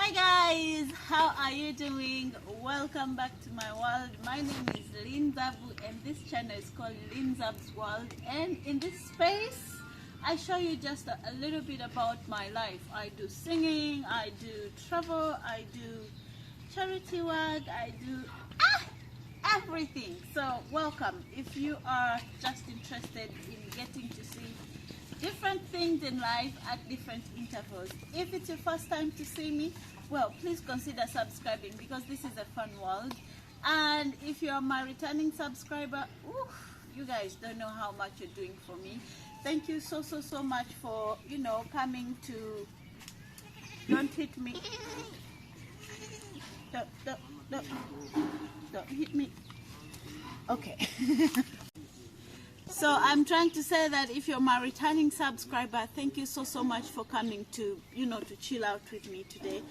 Hi guys, how are you doing? Welcome back to my world. My name is Lynn Zabu and this channel is called Lynn Zab's World, and in this space I show you just a little bit about my life. I do singing, I do travel, I do charity work, I do everything. So welcome if you are just interested in getting to see different things in life at different intervals. If it's your first time to see me, well, please consider subscribing because this is a fun world. And if you're my returning subscriber, you guys don't know how much you're doing for me. Thank you so much for, coming to... Don't hit me. Don't hit me. Okay. So I'm trying to say that if you're my returning subscriber, thank you so much for coming to, to chill out with me today.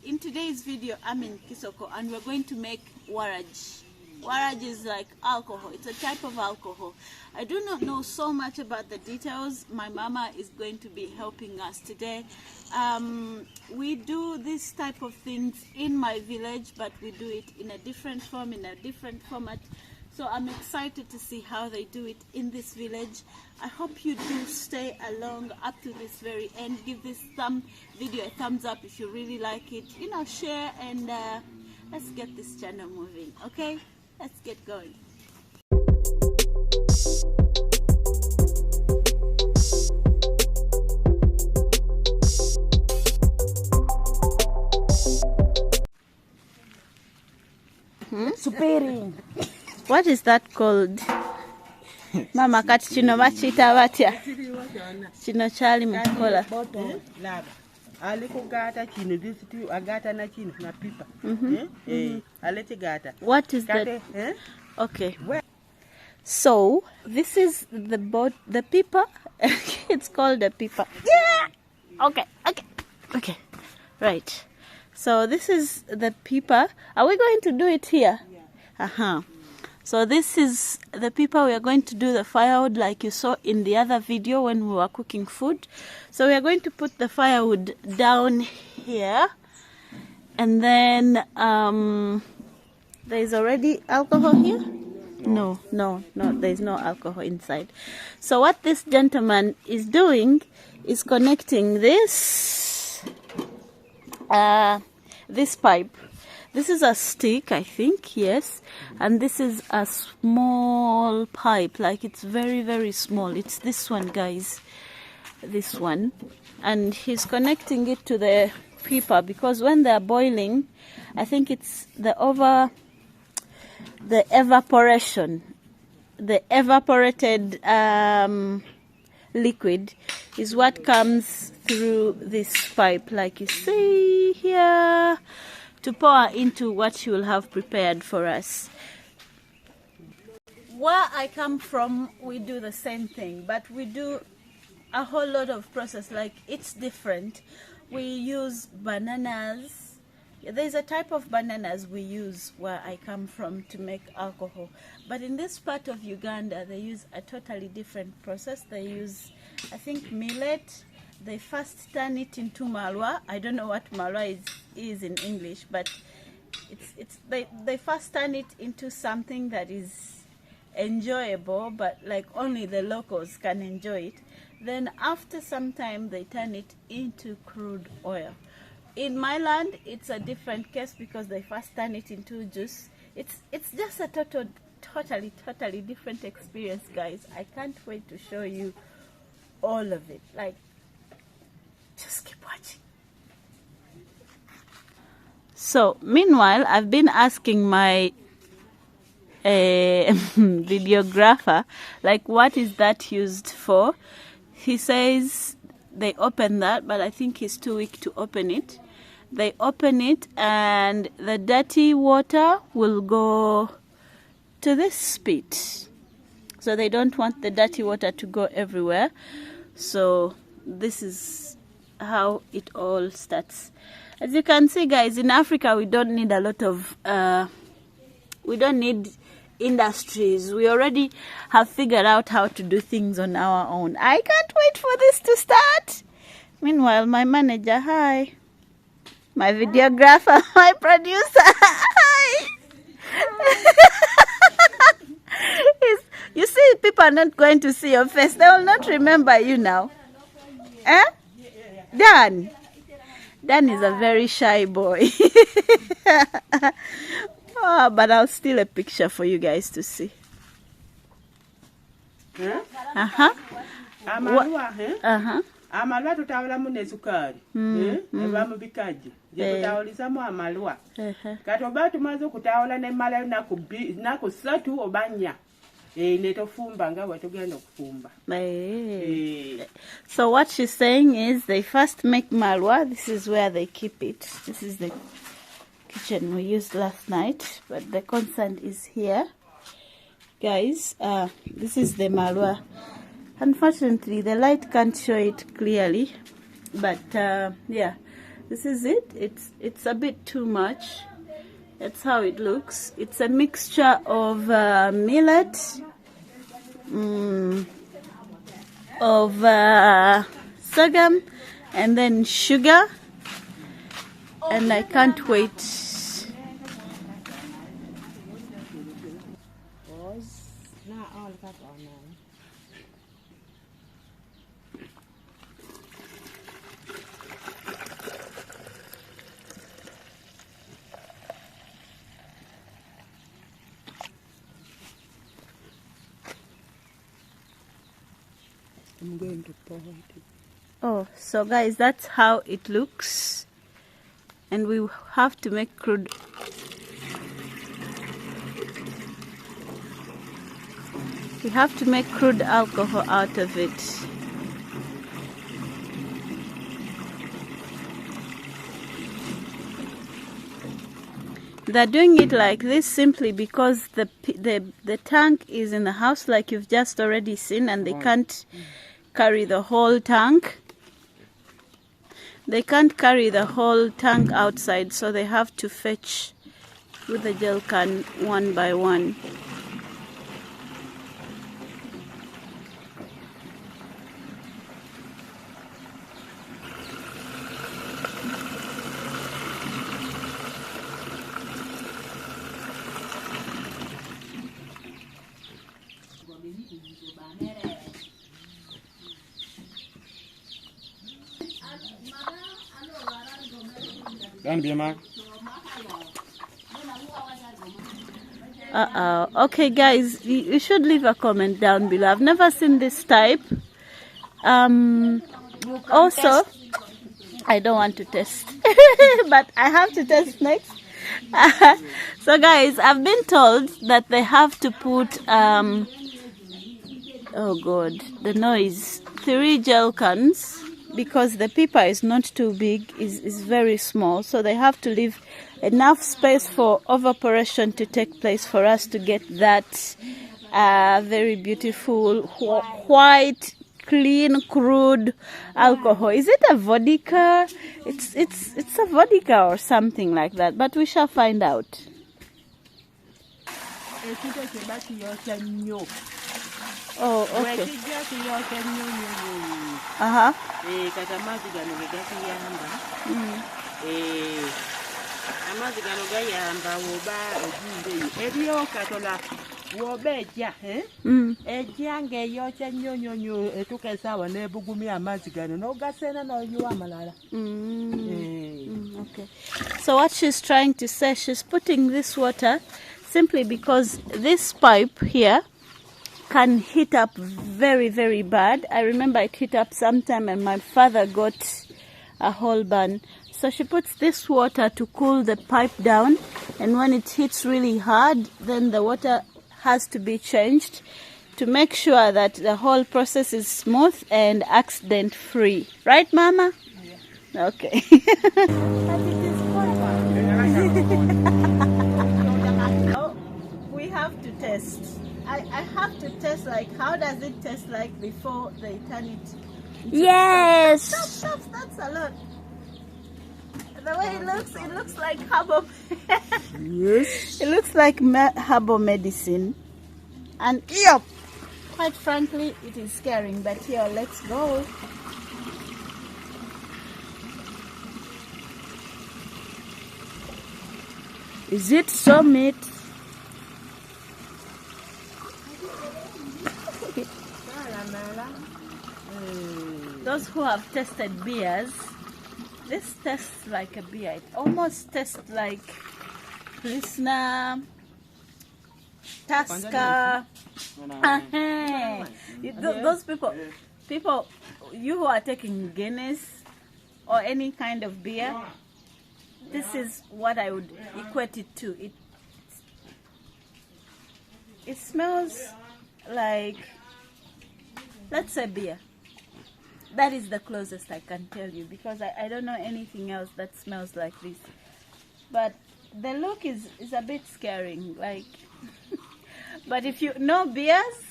In today's video, I'm in Kisoko and we're going to make waragi. Waragi is like alcohol. It's a type of alcohol. I do not know so much about the details. My mama is going to be helping us today. We do this type of things in my village, but we do it in a different form, in a different format. So I'm excited to see how they do it in this village. I hope you do stay along up to this very end. Give this video a thumbs up if you really like it. Share and let's get this channel moving. Okay, let's get going. Supering. What is that called? Mama kati chino bachita batya. Chino chali mukola. Laba. Aliko gata chino disitu agata na chino na pipa. Alete gata. What is that? Okay. So this is the pipa. It's called a pipa. Yeah. Okay. Right. So this is the pipa. Are we going to do it here? Yeah. So this is the pipa. We are going to do the firewood like you saw in the other video when we were cooking food. So we are going to put the firewood down here, and then there's already alcohol here. No, there's no alcohol inside. So what this gentleman is doing is connecting this pipe. This is a stick, I think, yes. And this is a small pipe, like it's very small. It's this one, guys. This one. And he's connecting it to the pipa because when they're boiling, I think it's the evaporation. The evaporated liquid is what comes through this pipe, like you see here, to pour into what you will have prepared for us. Where I come from, we do the same thing, but we do a whole lot of process, like it's different. We use bananas. There's a type of bananas we use where I come from to make alcohol, but in this part of Uganda they use a totally different process. They use, I think, millet. They first turn it into malwa. I don't know what malwa is in English, but they first turn it into something that is enjoyable, but like only the locals can enjoy it. Then after some time they turn it into crude oil. In my land it's a different case because they first turn it into juice. It's just a totally different experience, guys. I can't wait to show you all of it. Like, just keep watching. So meanwhile, I've been asking my videographer, like, what is that used for? He says they open that, but I think he's too weak to open it. They open it and the dirty water will go to this spit. So they don't want the dirty water to go everywhere. So this is how it all starts. As you can see, guys, in Africa we don't need a lot of we don't need industries. We already have figured out how to do things on our own. I can't wait for this to start. Meanwhile, my manager, hi. my videographer, my producer. You see, people are not going to see your face. They will not remember you now. Eh? Dan. Dan is a very shy boy. Oh, but I'll steal a picture for you guys to see. Uh-huh. Amalwa, Uh-huh. amalwa tutawulamu ne sukali. Eva mu bikaji. Je tutawulizamu amalwa. Kati oba tumaze okutawula ne mala naku 3 oba 4. Netofumba nga bwetugenda okufumba. So what she's saying is they first make malwa. This is where they keep it. This is the kitchen we used last night, but the concern is here. Guys, this is the malwa. Unfortunately, the light can't show it clearly, but yeah, this is it. It's a bit too much. That's how it looks. It's a mixture of millet, of sorghum, and then sugar, and I can't wait. I'm going to pour it. Oh, so guys, that's how it looks, and we have to make crude. We have to make crude alcohol out of it. They're doing it like this simply because the tank is in the house, like you've just already seen, and they can't carry the whole tank. They can't carry the whole tank outside, so they have to fetch with the gel can one by one. Okay guys, you should leave a comment down below. I've never seen this type. Also, I don't want to test but I have to test next. So guys, I've been told that they have to put oh god, the noise, 3 gel cans, because the pipa is not too big, is very small, so they have to leave enough space for evaporation to take place for us to get that very beautiful white, clean, crude alcohol. Is it a vodka? It's a vodka or something like that, but we shall find out. Oh, okay. Okay. So what she's trying to say, she's putting this water simply because this pipe here can heat up very, very bad. I remember it heat up sometime and my father got a whole burn. So she puts this water to cool the pipe down, and when it hits really hard, then the water has to be changed to make sure that the whole process is smooth and accident free. Right, Mama? Yeah. Okay. We have to test. I have to test, like, how does it taste like before they turn it into Yes. Stop, that's a lot. The way it looks like herbal. Yes. It looks like herbal medicine. And yep, quite frankly, it is scaring. But here, let's go. Is it so meat? Those who have tasted beers, this tastes like a beer. It almost tastes like Pilsner, Tusker. Those people, you who are taking Guinness or any kind of beer, this is what I would equate it to. It smells like, let's say, beer. That is the closest I can tell you, because I don't know anything else that smells like this. But the look is a bit scaring, like. But if you know beers,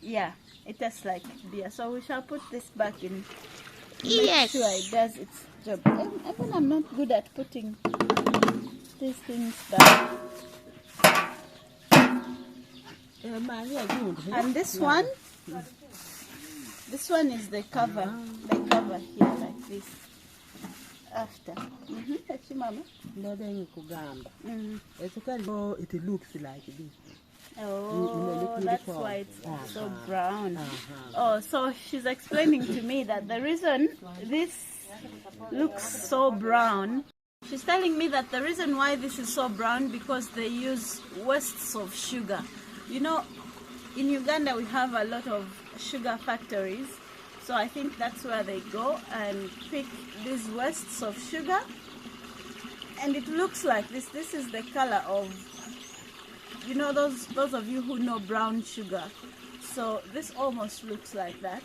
yeah, it tastes like beer. So we shall put this back in. Make sure it does its job. Even I'm not good at putting these things back. And this one is the cover. The cover here, like this. After. It looks like this. Oh, that's why it's so brown. Oh, so she's explaining to me that the reason this looks so brown, she's telling me that the reason why this is so brown because they use wastes of sugar. You know, in Uganda we have a lot of sugar factories, so I think that's where they go and pick these wastes of sugar, and it looks like this. This is the color of, you know, those of you who know brown sugar. So this almost looks like that.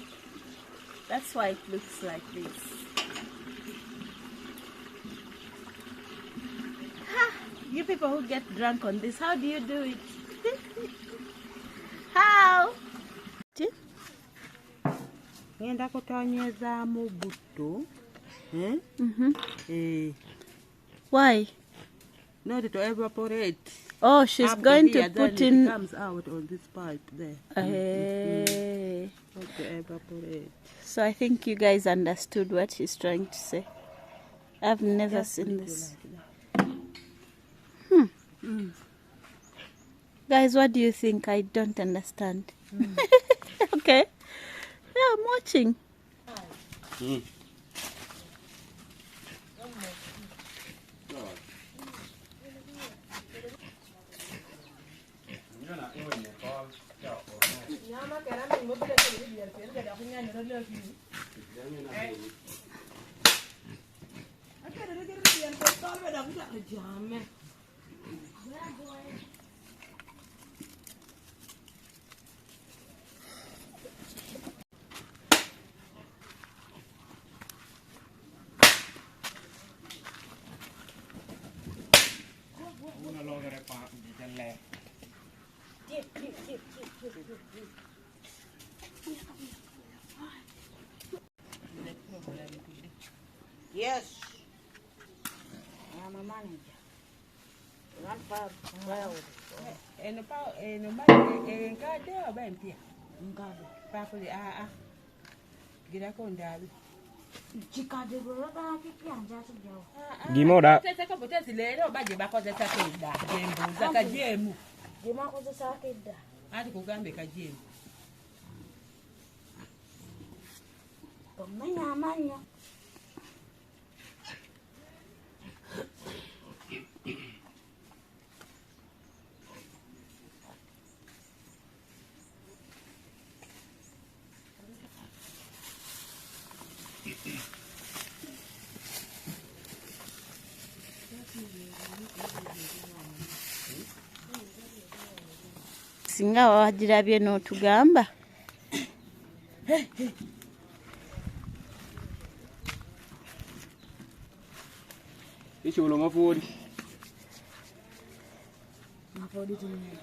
That's why it looks like this. You people who get drunk on this, how do you do it? How? Ngenda kutonyezaamu butto. Why? Not to evaporate. Oh, she's going to put in. It comes out on this pipe there. Not to evaporate. So I think you guys understood what she's trying to say. I've never seen this. Guys, what do you think? I don't understand. Okay. Yeah, I'm watching. Yes. I'm a manager. Not bad. Well. And about and God there, Bampia. Properly, get up on that. Gimora. Singa wagirabye n'otugamba. Ichulo mafuri. Mafuri tuni.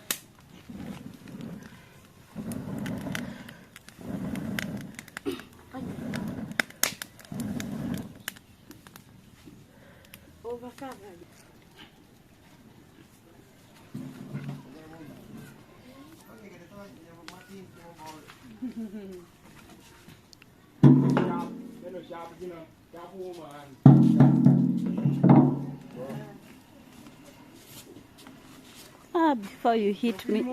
before you hit me.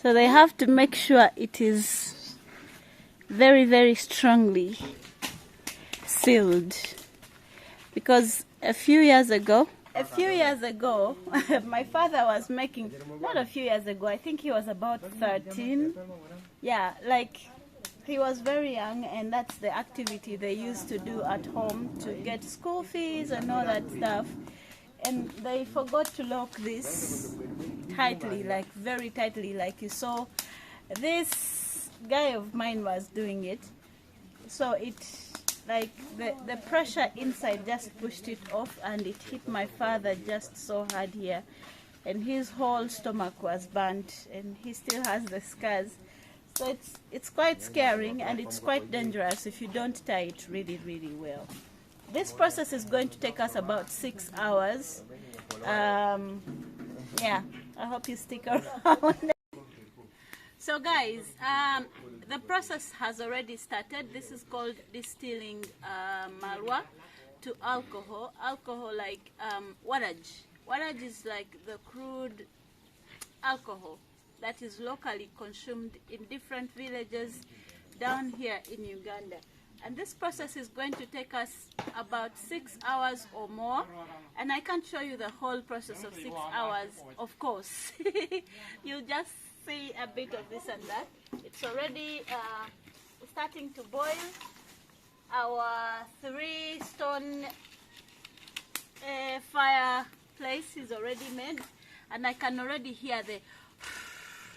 So they have to make sure it is very, very strongly sealed. Because a few years ago, my father was making, not a few years ago, I think he was about 13. Yeah, like he was very young, and that's the activity they used to do at home to get school fees and all that stuff. And they forgot to lock this tightly, like very tightly, like you saw. This guy of mine was doing it. So it, like the pressure inside just pushed it off, and it hit my father just so hard here. And his whole stomach was burnt, and he still has the scars. So it's quite scaring, and it's quite dangerous if you don't tie it really, really well. This process is going to take us about 6 hours. Yeah, I hope you stick around. So guys, the process has already started. This is called distilling malwa to alcohol. Alcohol like waragi. Waragi is like the crude alcohol that is locally consumed in different villages down here in Uganda. And this process is going to take us about 6 hours or more. And I can't show you the whole process of 6 hours, of course. You'll just see a bit of this and that. It's already starting to boil. Our 3-stone fireplace is already made. And I can already hear the,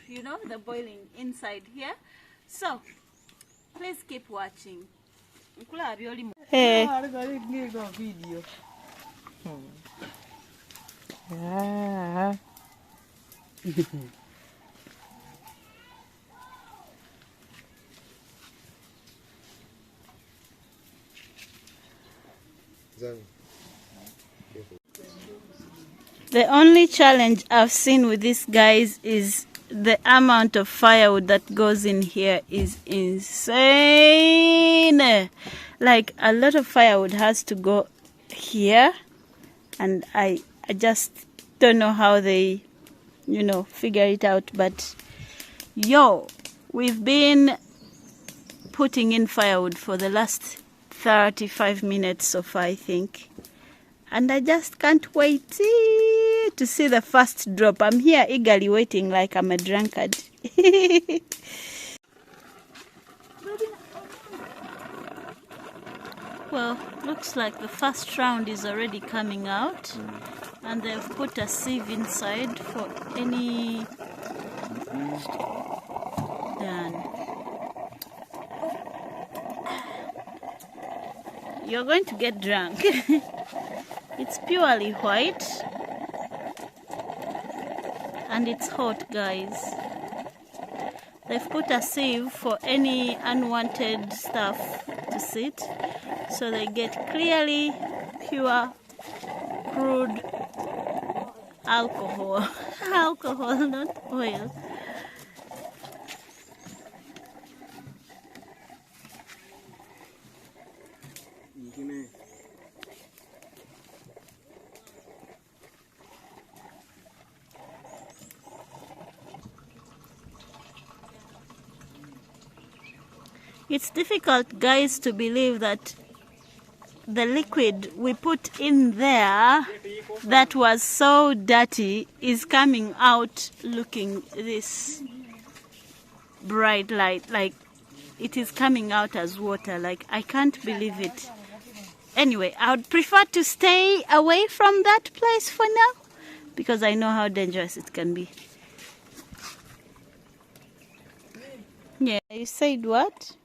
you know, the boiling inside here. So, please keep watching. Hey. The only challenge I've seen with these guys is the amount of firewood that goes in here is insane. Like a lot of firewood has to go here, and I just don't know how they, you know, figure it out. But yo, we've been putting in firewood for the last 35 minutes so far, I think. And I just can't wait to see the first drop. I'm here eagerly waiting like I'm a drunkard. Well, looks like the first round is already coming out. And they've put a sieve inside for any... Done. You're going to get drunk. It's purely white. And it's hot, guys. They've put a sieve for any unwanted stuff to sit. So they get clearly pure, crude alcohol. Alcohol, not oil. It's difficult, guys, to believe that the liquid we put in there that was so dirty is coming out looking this bright light. Like it is coming out as water. Like I can't believe it. Anyway, I would prefer to stay away from that place for now because I know how dangerous it can be. Yeah, you said what?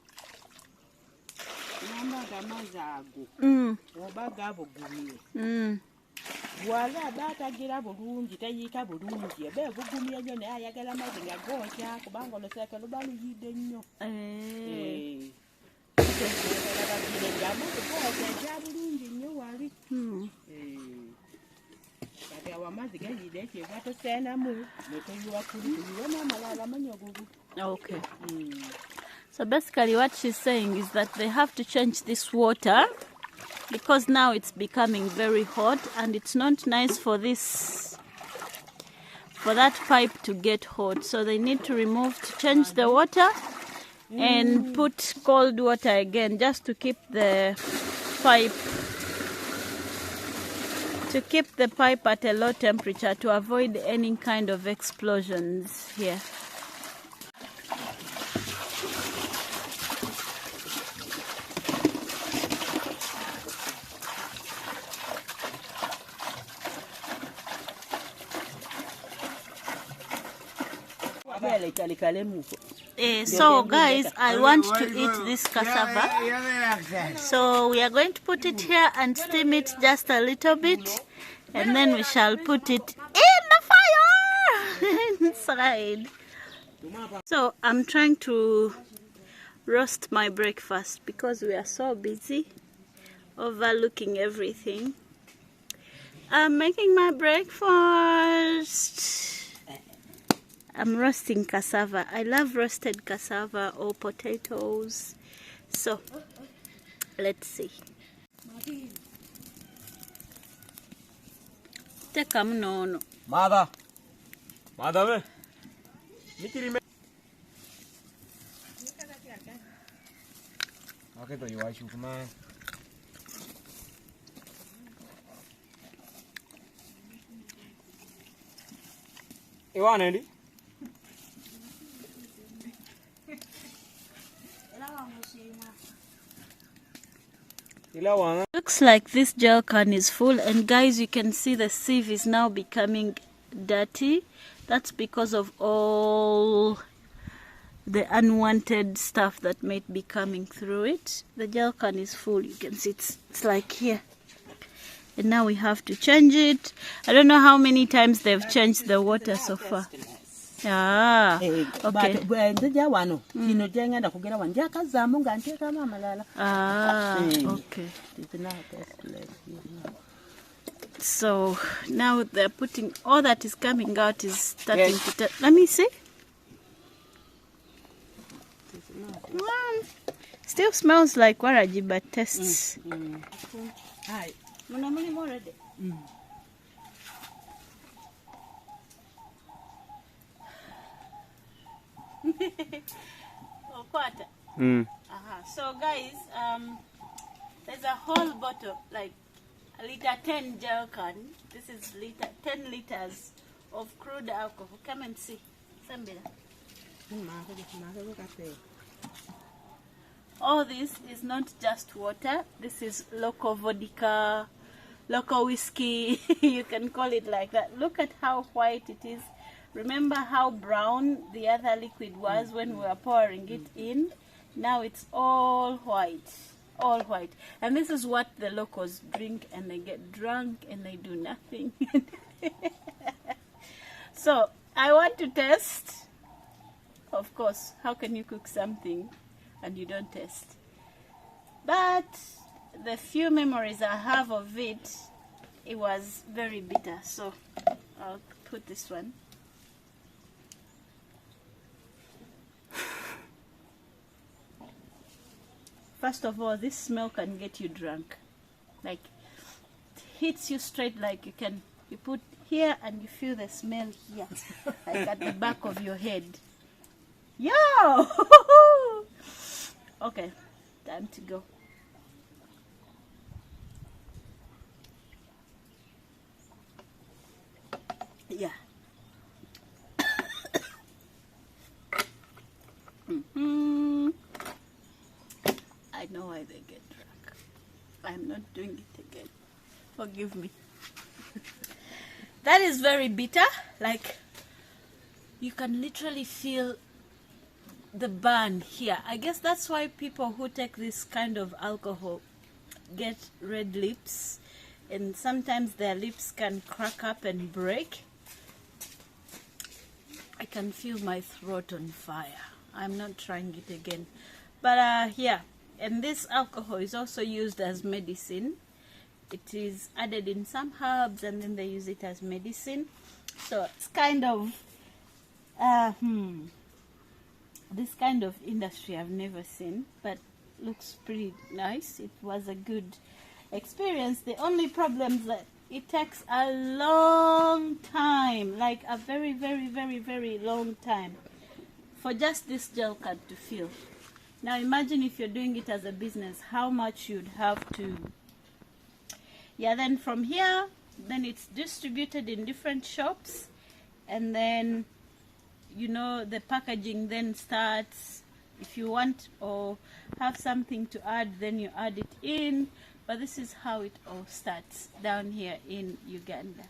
Wala batagira bulungi tayika bulungi ebe bugumya nyo ne ayagala mazi nga gokya kubanga oloseka lubaluyide nnyo bulungi nnyo wali kati awamazi gayide ekyegato senamu netuyiwa kuliwa n'amalala amanyogogo. Okay. So basically what she's saying is that they have to change this water because now it's becoming very hot and it's not nice for that pipe to get hot. So they need to change the water and put cold water again, just to keep the pipe at a low temperature to avoid any kind of explosions here. So guys, I want to eat this cassava, so we are going to put it here and steam it just a little bit, and then we shall put it in the fire inside. So I'm trying to roast my breakfast because we are so busy overlooking everything. I'm making my breakfast. I'm roasting cassava. I love roasted cassava or potatoes. So, let's see. Teka mnono. Mother. Mother. Nikiri me. Okay, to you wash man. You want Andy? Looks like this gel can is full, and guys, you can see the sieve is now becoming dirty. That's because of all the unwanted stuff that might be coming through it. The gel can is full. You can see it's like here. And now we have to change it. I don't know how many times they've changed the water so far. Ah, okay. Ah, okay. So now they're putting, all that is coming out is starting to, let me see. Still smells like waragi, but tastes. Hi. So guys, there's a whole bottle, like a liter 10 gel can. This is 10 liters of crude alcohol. Come and see. All this is not just water. This is local vodka, local whiskey. You can call it like that. Look at how white it is. Remember how brown the other liquid was when we were pouring it in? Now it's all white, all white. And this is what the locals drink, and they get drunk and they do nothing. So I want to test. Of course, how can you cook something and you don't taste? But the few memories I have of it, it was very bitter. So I'll put this one. First of all, this smell can get you drunk. Like, it hits you straight, like you put here and you feel the smell here, like at the back of your head. Yo! Okay, time to go. Yeah. I know why they get drunk. I'm not doing it again. Forgive me. That is very bitter. Like, you can literally feel the burn here. I guess that's why people who take this kind of alcohol get red lips, and sometimes their lips can crack up and break. I can feel my throat on fire. I'm not trying it again. But yeah, and this alcohol is also used as medicine. It is added in some herbs and then they use it as medicine. So it's kind of this kind of industry I've never seen, but looks pretty nice. It was a good experience. The only problem is that it takes a long time, like a very, very, very, very long time for just this gel card to fill. Now imagine if you're doing it as a business, how much you'd have to. Yeah, then from here, then it's distributed in different shops, and then, you know, the packaging then starts. If you want or have something to add, then you add it in. But this is how it all starts down here in Uganda.